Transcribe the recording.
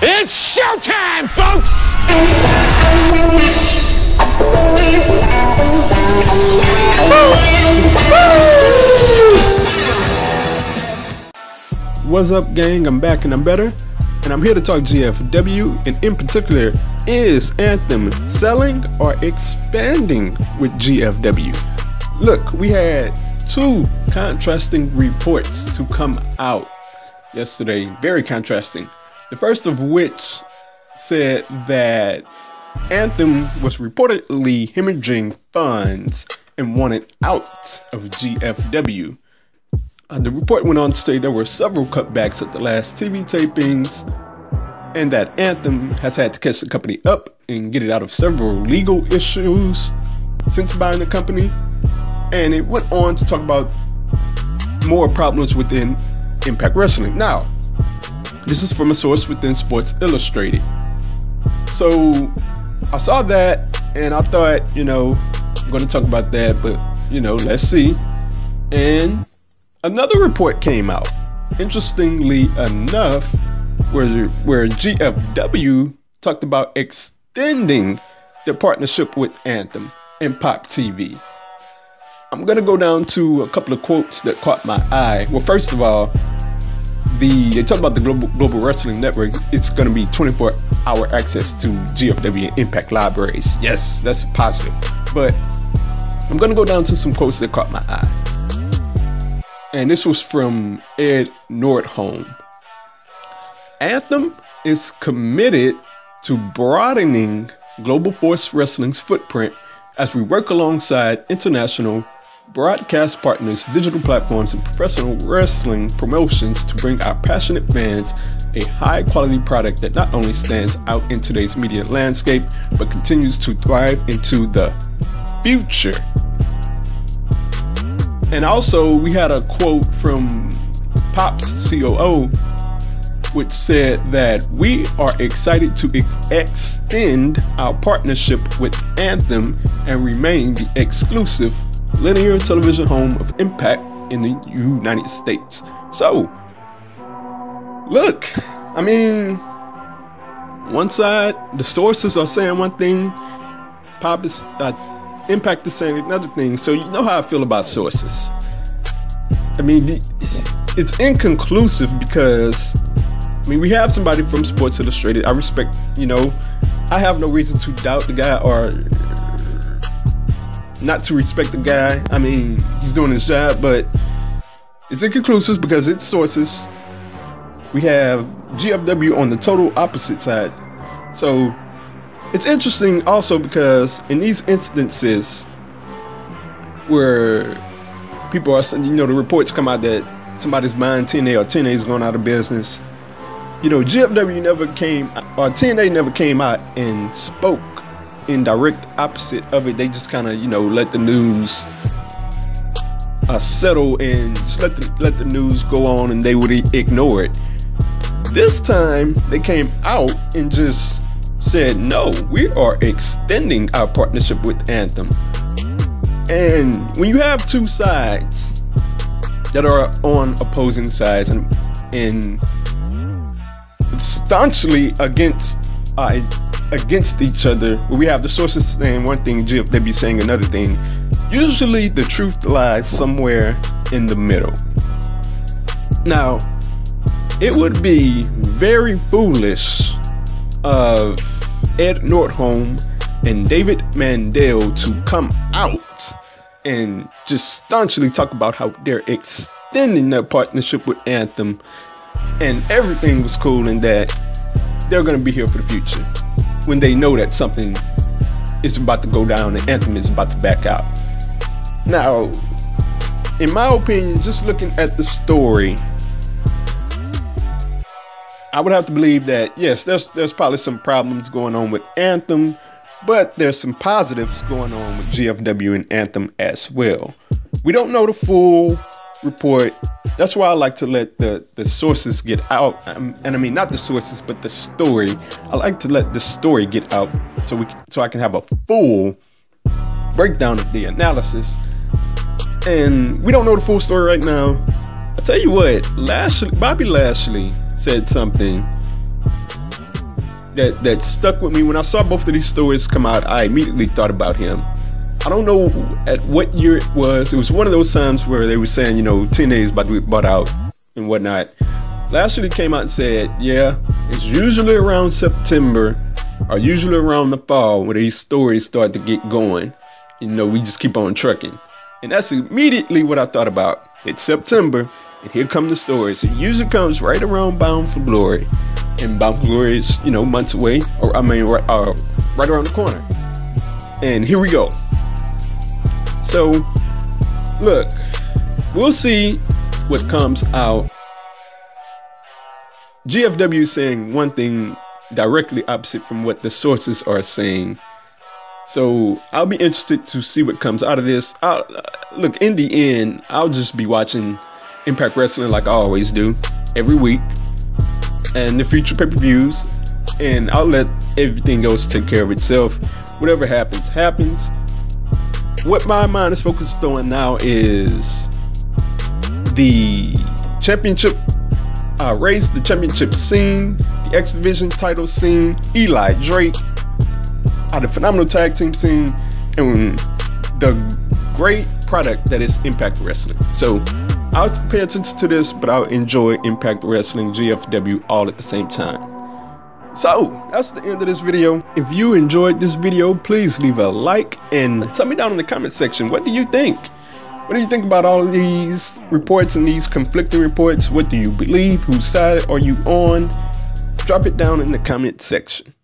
It's showtime, folks! What's up, gang? I'm back and I'm better, and I'm here to talk GFW, and in particular, is Anthem selling or expanding with GFW? Look, we had two contrasting reports to come out yesterday, very contrasting. The first of which said that Anthem was reportedly hemorrhaging funds and wanted out of GFW. The report went on to say there were several cutbacks at the last TV tapings, and that Anthem has had to catch the company up and get it out of several legal issues since buying the company. And it went on to talk about more problems within Impact Wrestling. Now, this is from a source within Sports Illustrated. So I saw that and I thought, I'm going to talk about that, but let's see. And another report came out, interestingly enough, where GFW talked about extending their partnership with Anthem and Pop TV. I'm going to go down to a couple of quotes that caught my eye. Well, first of all, they talk about the Global Wrestling Network. It's going to be 24-hour access to GFW and Impact libraries. Yes, that's positive. But I'm going to go down to some quotes that caught my eye. And this was from Ed Nordholm. Anthem is committed to broadening Global Force Wrestling's footprint as we work alongside international broadcast partners, digital platforms, and professional wrestling promotions to bring our passionate fans a high-quality product that not only stands out in today's media landscape, but continues to thrive into the future. And also, we had a quote from Pop's COO, which said that we are excited to extend our partnership with Anthem and remain the exclusive linear television home of Impact in the United States. So, look, one side, the sources are saying one thing, Impact is saying another thing. So you know how I feel about sources. It's inconclusive because we have somebody from Sports Illustrated. I respect, I have no reason to doubt the guy or not to respect the guy. He's doing his job, but it's inconclusive because it's sources. We have GFW on the total opposite side. So it's interesting also because in these instances where people are saying, the reports come out that somebody's buying TNA or TNA is going out of business. GFW never came, or TNA never came out and spoke in direct opposite of it. They just kind of, let the news settle and just let the news go on, and they would ignore it. This time, they came out and just said, no, we are extending our partnership with Anthem. And when you have two sides that are on opposing sides and staunchly against each other, where we have the sources saying one thing, GFW saying another thing, usually the truth lies somewhere in the middle. Now, it would be very foolish of Ed Nordholm and David Mandel to come out and just staunchly talk about how they're extending their partnership with Anthem and everything was cool and that they're going to be here for the future, when they know that something is about to go down and Anthem is about to back out. Now, in my opinion, just looking at the story, I would have to believe that, yes, there's probably some problems going on with Anthem, but there's some positives going on with GFW and Anthem as well. We don't know the full report. That's why I like to let the sources get out. And not the sources, but the story. I like to let the story get out so I can have a full breakdown of the analysis. And we don't know the full story right now. I tell you what, Bobby Lashley said something that stuck with me. When I saw both of these stories come out, I immediately thought about him. I don't know at what year it was. It was one of those times where they were saying, you know, TNA's about to be bought out and whatnot. Last year they came out and said, yeah, it's usually around September or usually around the fall where these stories start to get going. You know, we just keep on trucking. And that's immediately what I thought about. It's September, and here come the stories. It usually comes right around Bound for Glory. And Bound for Glory is, you know, months away, or I mean, right around the corner. And here we go. So, look, we'll see what comes out. GFW is saying one thing directly opposite from what the sources are saying. So I'll be interested to see what comes out of this. Look, in the end, I'll just be watching Impact Wrestling like I always do, every week, and the future pay-per-views, and I'll let everything else take care of itself. Whatever happens, happens. What my mind is focused on now is the championship race, the championship scene, the X Division title scene, Eli Drake, the phenomenal tag team scene, and the great product that is Impact Wrestling. So I'll pay attention to this, but I'll enjoy Impact Wrestling, GFW, all at the same time. So that's the end of this video. If you enjoyed this video, please leave a like and tell me down in the comment section, what do you think? What do you think about all of these reports and these conflicting reports? What do you believe? Whose side are you on? Drop it down in the comment section.